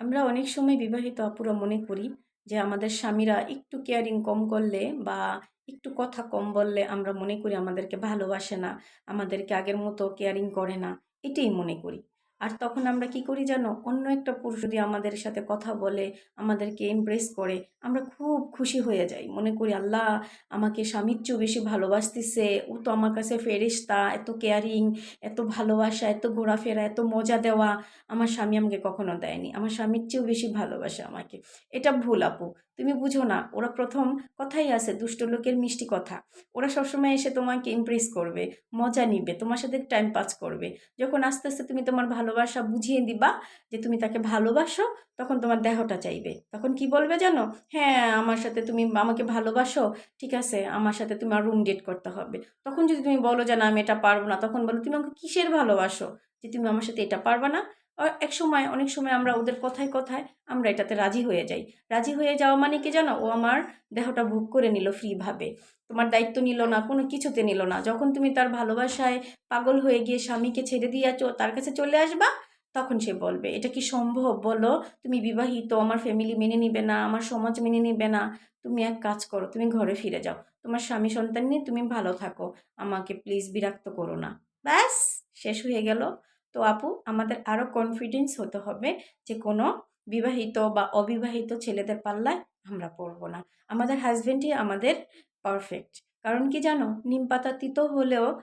আমরা অনেক সময় বিবাহিত আপুরা মনে করি যে আমাদের স্বামীরা একটু কেয়ারিং কম করলে বা একটু কথা কম বললে আমরা মনে করি আমাদেরকে ভালোবাসে না, আমাদেরকে আগের মতো কেয়ারিং করে না, এটাই মনে করি। আর তখন আমরা কি করি জানো, অন্য একটা পুরুষ যদি আমাদের সাথে কথা বলে, আমাদেরকে এমব্রেস করে, আমরা খুব খুশি হয়ে যাই, মনে করি আল্লাহ আমাকে স্বামীর চেয়েও বেশি ভালোবাসতেছে, ও তো আমার কাছে ফেরেশতা, এত কেয়ারিং, এত ভালোবাসা, এত ঘোরাফেরা, এত মজা দেওয়া আমার স্বামী আমাকে কখনো দেয়নি। আমার স্বামীর চেয়েও বেশি ভালোবাসে আমাকে। এটা ভুল আপু। তুমি বুঝো না। ওরা ১ম কথাই আছে দুষ্ট লোকের মিষ্টি কথা। ওরা সবসময় এসে তোমাকে ইমপ্রেস করবে, মজা নিবে, তোমার সাথে টাইম পাস করবে। যখন আস্তে, আস্তে তুমি তোমার ভালোবাসা বুঝিয়ে দিবা যে তুমি তাকে ভালোবাসো, তখন তোমার দেহটা চাইবে। তখন কি বলবে জানো? হ্যাঁ, আমার সাথে তুমি আমাকে ভালোবাসো, ঠিক আছে, আমার সাথে তোমার রুম ডেট করতে হবে। তখন যদি তুমি বলো যে না আমি এটা পারব না, তখন বলো তুমি আমাকে কিসের ভালোবাসো? যে তুমি আমার সাথে এটা পারবা না? একসময় অনেক সময় আমরা ওদের কথায়, কথায় আমরা এটাতে রাজি হয়ে যাই। রাজি হয়ে যাওয়া মানে কি জানো? ও আমার দেহটা ভোগ করে নিল ফ্রিভাবে। তোমার দায়িত্ব নিল না, কোনো কিছুতে নিল না। যখন তুমি তার ভালোবাসায় পাগল হয়ে গিয়ে স্বামীকে ছেড়ে দিয়ে তার কাছে চলে আসবা, তখন সে বলবে, "এটা কি সম্ভব বলো? তুমি বিবাহিত, আমার ফ্যামিলি মেনে নিবে না, আমার সমাজ মেনে নিবে না। তুমি এক কাজ করো, তুমি ঘরে ফিরে যাও। তোমার স্বামী সন্তান নিয়ে তুমি ভালো থাকো। আমাকে প্লিজ বিরক্ত করো না।" ব্যাস, শেষ হয়ে গেল। তো আপু, আমাদের আরও কনফিডেন্স হতে হবে যে কোনো বিবাহিত বা অবিবাহিত ছেলেদের পাল্লায় আমরা পড়ব না। আমাদের হাজবেন্ডই আমাদের পারফেক্ট। কারণ কি জানো? নিমপাতা তিতো হলেও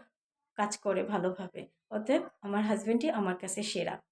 কাজ করে ভালোভাবে। অতএব আমার হাজবেন্ডই আমার কাছে সেরা।